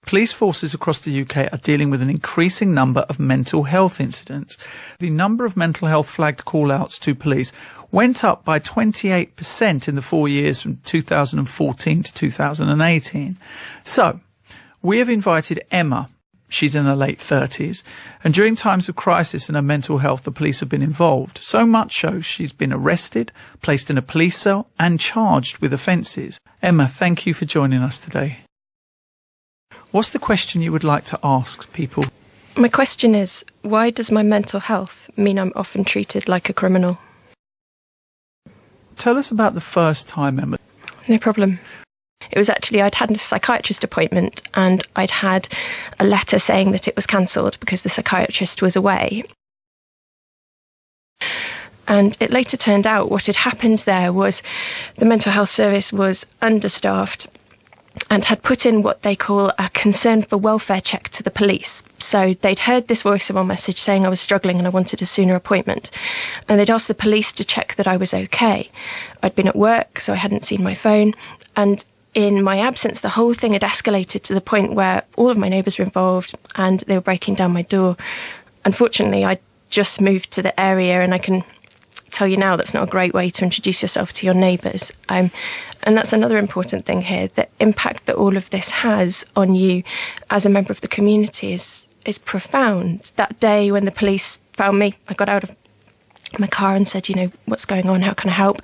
Police forces across the UK are dealing with an increasing number of mental health incidents. The number of mental health flagged call-outs to police went up by 28% in the 4 years from 2014 to 2018. So, we have invited Emma. She's in her late 30s, and during times of crisis in her mental health, the police have been involved. So much so, she's been arrested, placed in a police cell, and charged with offences. Emma, thank you for joining us today. What's the question you would like to ask people? My question is, why does my mental health mean I'm often treated like a criminal? Tell us about the first time, Emma. No problem. It was actually, I'd had a psychiatrist appointment and I'd had a letter saying that it was cancelled because the psychiatrist was away. And it later turned out what had happened there was the mental health service was understaffed and had put in what they call a concern for welfare check to the police. So they'd heard this voicemail message saying I was struggling and I wanted a sooner appointment. And they'd asked the police to check that I was okay. I'd been at work, so I hadn't seen my phone. And in my absence, the whole thing had escalated to the point where all of my neighbours were involved and they were breaking down my door. Unfortunately, I just moved to the area, and I can tell you now that's not a great way to introduce yourself to your neighbours. And that's another important thing here. The impact that all of this has on you as a member of the community is profound. That day when the police found me, I got out of my car and said, what's going on? How can I help?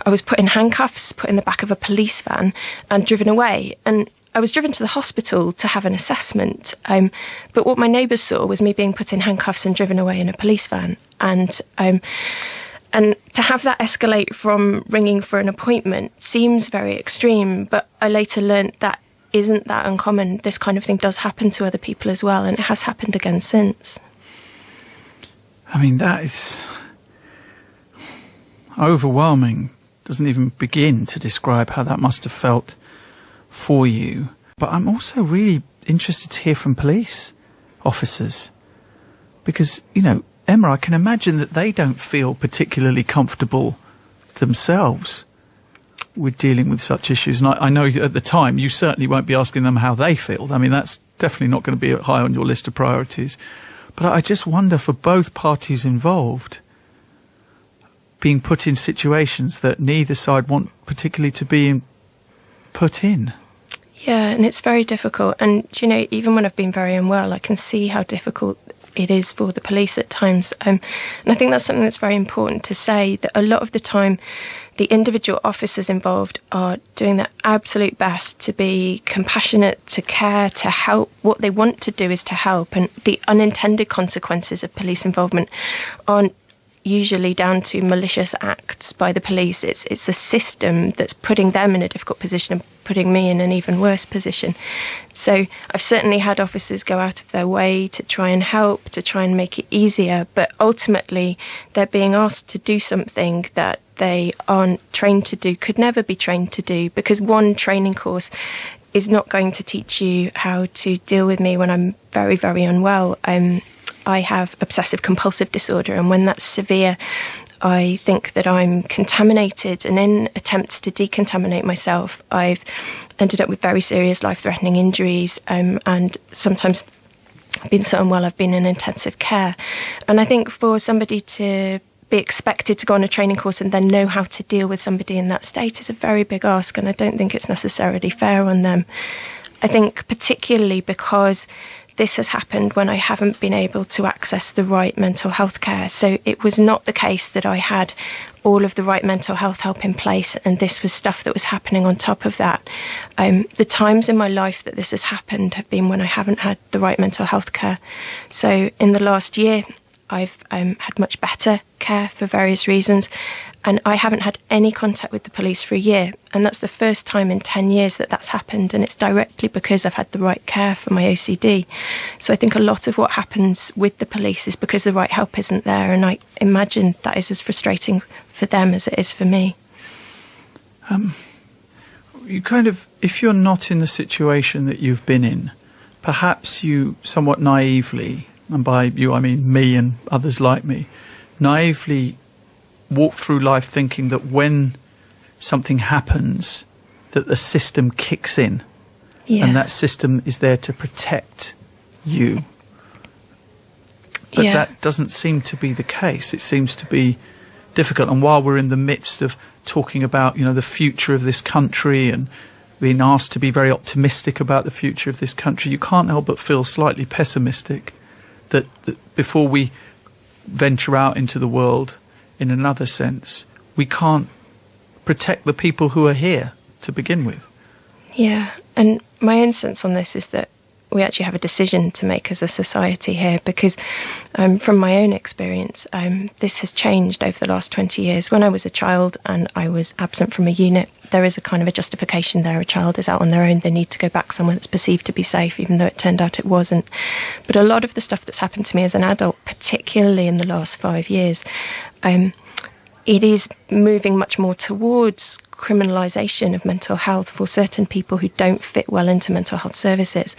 I was put in handcuffs, put in the back of a police van and driven away. And I was driven to the hospital to have an assessment. But what my neighbours saw was me being put in handcuffs and driven away in a police van. And to have that escalate from ringing for an appointment seems very extreme, but I later learned that isn't that uncommon. This kind of thing does happen to other people as well, and it has happened again since. I mean, that is overwhelming. Doesn't even begin to describe how that must have felt for you. But I'm also really interested to hear from police officers because, Emma, I can imagine that they don't feel particularly comfortable themselves with dealing with such issues. And I know at the time you certainly won't be asking them how they feel. I mean, that's definitely not going to be high on your list of priorities. But I just wonder, for both parties involved, being put in situations that neither side want particularly to be put in. Yeah, and it's very difficult. And, even when I've been very unwell, I can see how difficult it is for the police at times. And I think that's something that's very important to say, that a lot of the time the individual officers involved are doing their absolute best to be compassionate, to care, to help. What they want to do is to help, and the unintended consequences of police involvement aren't usually down to malicious acts by the police. It's a system that's putting them in a difficult position and putting me in an even worse position. So I've certainly had officers go out of their way to try and help, to try and make it easier, but ultimately they're being asked to do something that they aren't trained to do, could never be trained to do, because one training course is not going to teach you how to deal with me when I'm very, very unwell. I have obsessive compulsive disorder, and when that's severe, I think that I'm contaminated, and in attempts to decontaminate myself, I've ended up with very serious life-threatening injuries, and sometimes I've been so unwell I've been in intensive care. And I think for somebody to be expected to go on a training course and then know how to deal with somebody in that state is a very big ask, and I don't think it's necessarily fair on them. I think particularly because this has happened when I haven't been able to access the right mental health care. So it was not the case that I had all of the right mental health help in place, and this was stuff that was happening on top of that. The times in my life that this has happened have been when I haven't had the right mental health care. So in the last year, I've had much better care for various reasons, and I haven't had any contact with the police for a year, and that's the first time in 10 years that that's happened, and it's directly because I've had the right care for my OCD. So I think a lot of what happens with the police is because the right help isn't there, and I imagine that is as frustrating for them as it is for me. If you're not in the situation that you've been in, perhaps you somewhat naively, and by you I mean me and others like me, naively walk through life thinking that when something happens, that the system kicks in Yeah. And that system is there to protect you. But that doesn't seem to be the case. It seems to be difficult. And while we're in the midst of talking about, the future of this country and being asked to be very optimistic about the future of this country, you can't help but feel slightly pessimistic that before we venture out into the world in another sense, we can't protect the people who are here to begin with. Yeah, and my own sense on this is that we actually have a decision to make as a society here, because from my own experience, this has changed over the last 20 years. When I was a child and I was absent from a unit, there is a kind of a justification there. A child is out on their own. They need to go back somewhere that's perceived to be safe, even though it turned out it wasn't. But a lot of the stuff that's happened to me as an adult, particularly in the last 5 years, it is moving much more towards criminalisation of mental health for certain people who don't fit well into mental health services.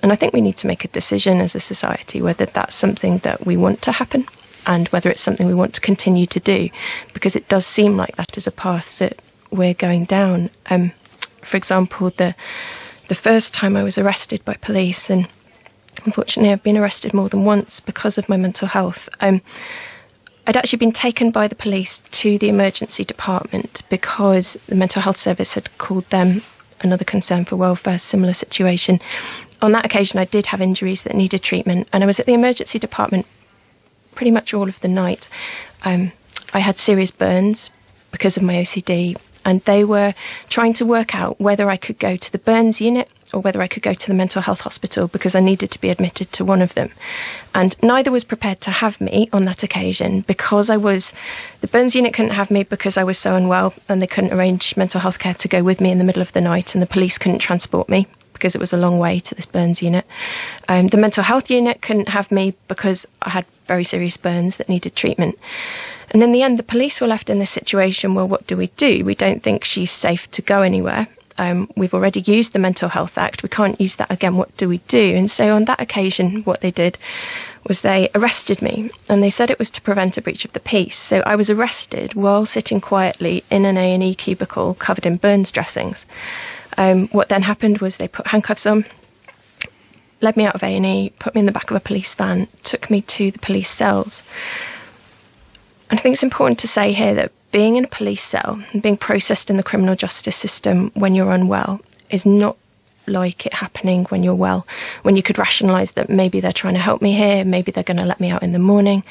And I think we need to make a decision as a society whether that's something that we want to happen and whether it's something we want to continue to do, because it does seem like that is a path that we're going down. For example, the first time I was arrested by police, and unfortunately I've been arrested more than once because of my mental health, I'd actually been taken by the police to the emergency department because the mental health service had called them, another concern for welfare, similar situation. On that occasion, I did have injuries that needed treatment, and I was at the emergency department pretty much all of the night. I had serious burns because of my OCD, and they were trying to work out whether I could go to the burns unit or whether I could go to the mental health hospital, because I needed to be admitted to one of them. And neither was prepared to have me on that occasion, because the burns unit couldn't have me because I was so unwell, and they couldn't arrange mental health care to go with me in the middle of the night, and the police couldn't transport me because it was a long way to this burns unit. The mental health unit couldn't have me because I had very serious burns that needed treatment. And in the end, the police were left in this situation. Well, what do? We don't think she's safe to go anywhere. We've already used the Mental Health Act. We can't use that again. What do we do? And so on that occasion, what they did was they arrested me, and they said it was to prevent a breach of the peace. So I was arrested while sitting quietly in an A&E cubicle covered in burns dressings. What then happened was they put handcuffs on, led me out of A&E, put me in the back of a police van, took me to the police cells. And I think it's important to say here that being in a police cell and being processed in the criminal justice system when you're unwell is not like it happening when you're well, when you could rationalise that maybe they're trying to help me here, maybe they're going to let me out in the morning.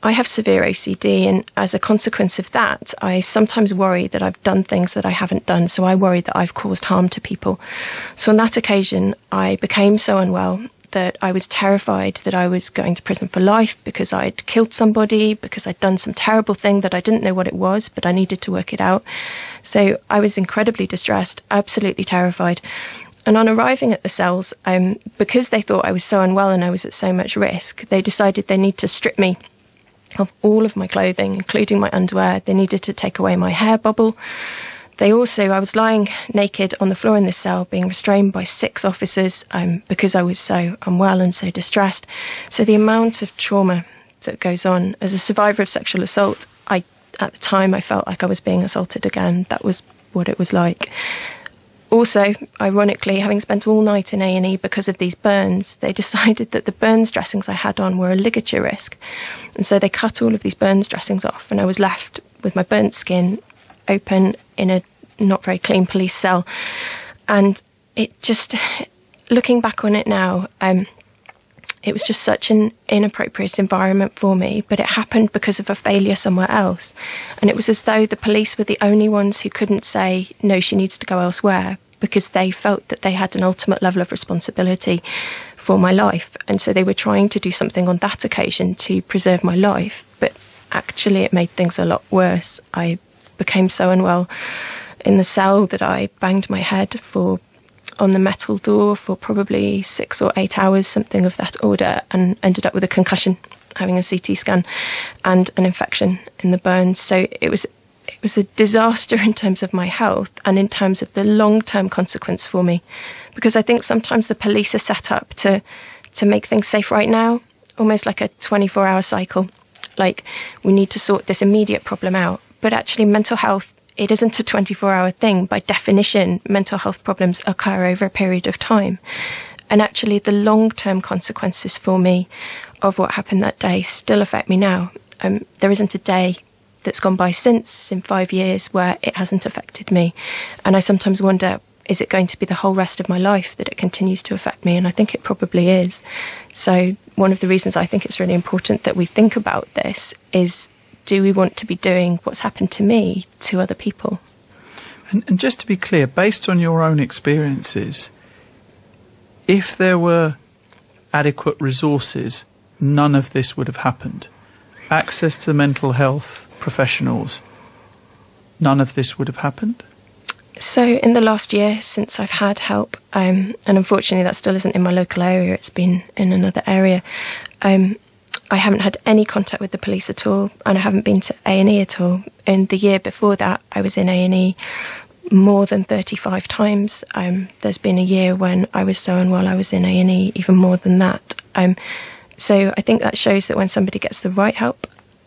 I have severe OCD, and as a consequence of that, I sometimes worry that I've done things that I haven't done, so I worry that I've caused harm to people. So on that occasion, I became so unwell that I was terrified that I was going to prison for life because I'd killed somebody, because I'd done some terrible thing that I didn't know what it was, but I needed to work it out. So I was incredibly distressed, absolutely terrified. And on arriving at the cells, because they thought I was so unwell and I was at so much risk, they decided they need to strip me of all of my clothing, including my underwear. They needed to take away my hair bubble. I was lying naked on the floor in this cell, being restrained by 6 officers because I was so unwell and so distressed. So the amount of trauma that goes on as a survivor of sexual assault, at the time I felt like I was being assaulted again. That was what it was like. Also, ironically, having spent all night in A&E because of these burns, they decided that the burns dressings I had on were a ligature risk. And so they cut all of these burns dressings off, and I was left with my burnt skin open in a not very clean police cell. And it just, looking back on it now, it was just such an inappropriate environment for me, but it happened because of a failure somewhere else. And it was as though the police were the only ones who couldn't say, no, she needs to go elsewhere, because they felt that they had an ultimate level of responsibility for my life. And so they were trying to do something on that occasion to preserve my life. But actually it made things a lot worse. I became so unwell in the cell that I banged my head on the metal door for probably 6 or 8 hours, something of that order, and ended up with a concussion, having a CT scan and an infection in the burns. So it was a disaster in terms of my health and in terms of the long-term consequence for me, because I think sometimes the police are set up to make things safe right now, almost like a 24-hour cycle, like we need to sort this immediate problem out. But actually mental health it isn't a 24-hour thing. By definition, mental health problems occur over a period of time. And actually, the long-term consequences for me of what happened that day still affect me now. There isn't a day that's gone by since, in 5 years, where it hasn't affected me. And I sometimes wonder, is it going to be the whole rest of my life that it continues to affect me? And I think it probably is. So one of the reasons I think it's really important that we think about this is, do we want to be doing what's happened to me to other people? And just to be clear, based on your own experiences, if there were adequate resources, none of this would have happened. Access to mental health professionals, none of this would have happened? So in the last year since I've had help, and unfortunately that still isn't in my local area, it's been in another area, I haven't had any contact with the police at all, and I haven't been to A&E at all. In the year before that, I was in A&E more than 35 times. There's been a year when I was so unwell I was in A&E even more than that. So I think that shows that when somebody gets the right help,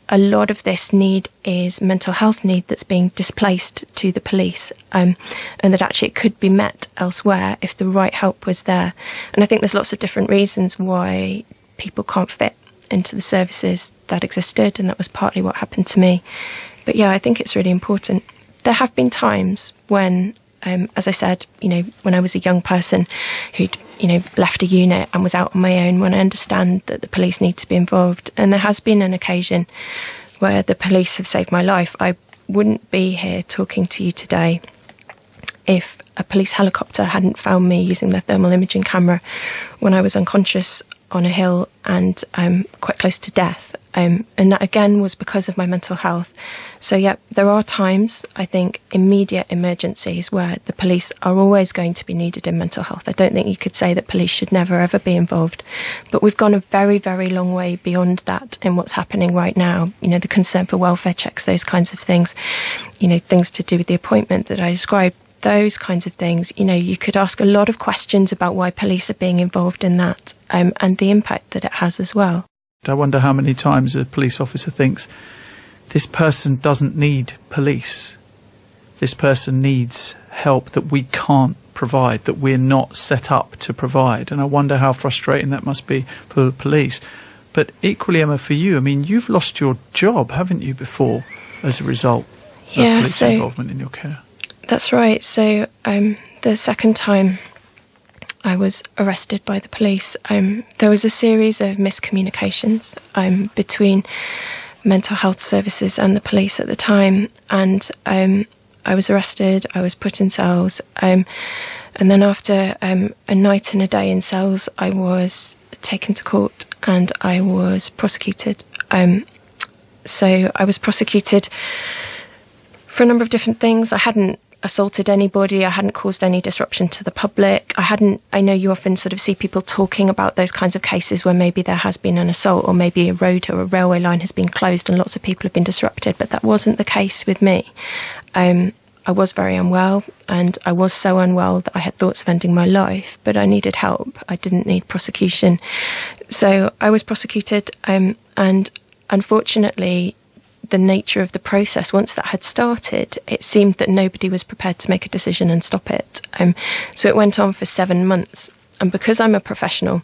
a lot of this need is mental health need that's being displaced to the police, and that actually it could be met elsewhere if the right help was there. And I think there's lots of different reasons why people can't fit into the services that existed, and that was partly what happened to me. But yeah, I think it's really important. There have been times when, as I said, when I was a young person who'd, left a unit and was out on my own, when I understand that the police need to be involved. And there has been an occasion where the police have saved my life. I wouldn't be here talking to you today if a police helicopter hadn't found me using their thermal imaging camera when I was unconscious on a hill and quite close to death. And that again was because of my mental health. So yeah, there are times, I think, immediate emergencies where the police are always going to be needed in mental health. I don't think you could say that police should never ever be involved. But we've gone a very, very long way beyond that in what's happening right now. The concern for welfare checks, those kinds of things, things to do with the appointment that I described. Those kinds of things, you could ask a lot of questions about why police are being involved in that, and the impact that it has as well. I wonder how many times a police officer thinks, this person doesn't need police. This person needs help that we can't provide, that we're not set up to provide. And I wonder how frustrating that must be for the police. But equally, Emma, for you, you've lost your job, haven't you, before, as a result of police involvement in your care? That's right. So the second time I was arrested by the police, there was a series of miscommunications between mental health services and the police at the time. And I was arrested, I was put in cells. And then after a night and a day in cells, I was taken to court and I was prosecuted. So I was prosecuted for a number of different things. I hadn't assaulted anybody, I hadn't caused any disruption to the public. I know you often sort of see people talking about those kinds of cases where maybe there has been an assault, or maybe a road or a railway line has been closed and lots of people have been disrupted, but that wasn't the case with me. I was very unwell, and I was so unwell that I had thoughts of ending my life, but I needed help. I didn't need prosecution. So I was prosecuted, and unfortunately, the nature of the process, once that had started, it seemed that nobody was prepared to make a decision and stop it. So it went on for 7 months. And because I'm a professional,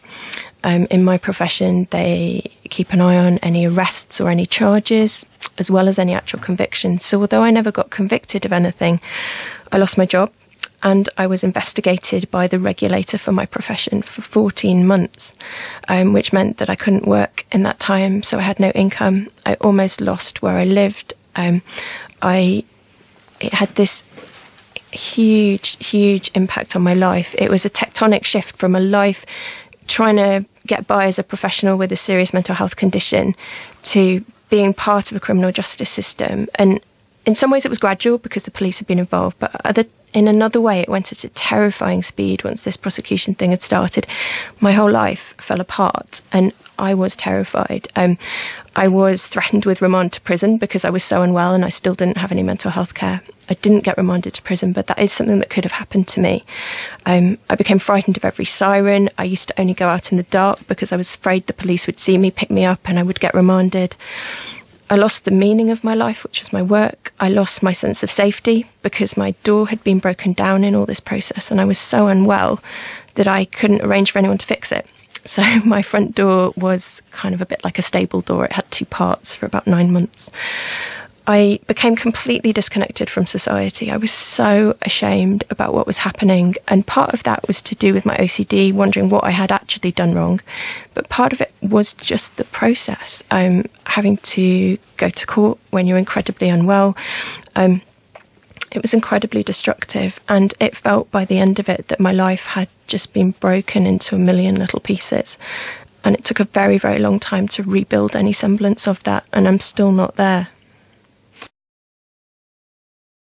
in my profession, they keep an eye on any arrests or any charges, as well as any actual convictions. So although I never got convicted of anything, I lost my job. And I was investigated by the regulator for my profession for 14 months, which meant that I couldn't work in that time, so I had no income. I almost lost where I lived. It had this huge impact on my life. It was a tectonic shift from a life trying to get by as a professional with a serious mental health condition to being part of a criminal justice system. And in some ways it was gradual because the police had been involved, but in another way it went at a terrifying speed once this prosecution thing had started. My whole life fell apart and I was terrified. I was threatened with remand to prison because I was so unwell and I still didn't have any mental health care. I didn't get remanded to prison, but that is something that could have happened to me. I became frightened of every siren. I used to only go out in the dark because I was afraid the police would see me, pick me up, and I would get remanded. I lost the meaning of my life, which was my work. I lost my sense of safety because my door had been broken down in all this process, and I was so unwell that I couldn't arrange for anyone to fix it. So my front door was kind of a bit like a stable door. It had 2 parts for about 9 months. I became completely disconnected from society. I was so ashamed about what was happening. And part of that was to do with my OCD, wondering what I had actually done wrong. But part of it was just the process. Having to go to court when you're incredibly unwell. It was incredibly destructive. And it felt by the end of it that my life had just been broken into a million little pieces. And it took a very, very long time to rebuild any semblance of that. And I'm still not there.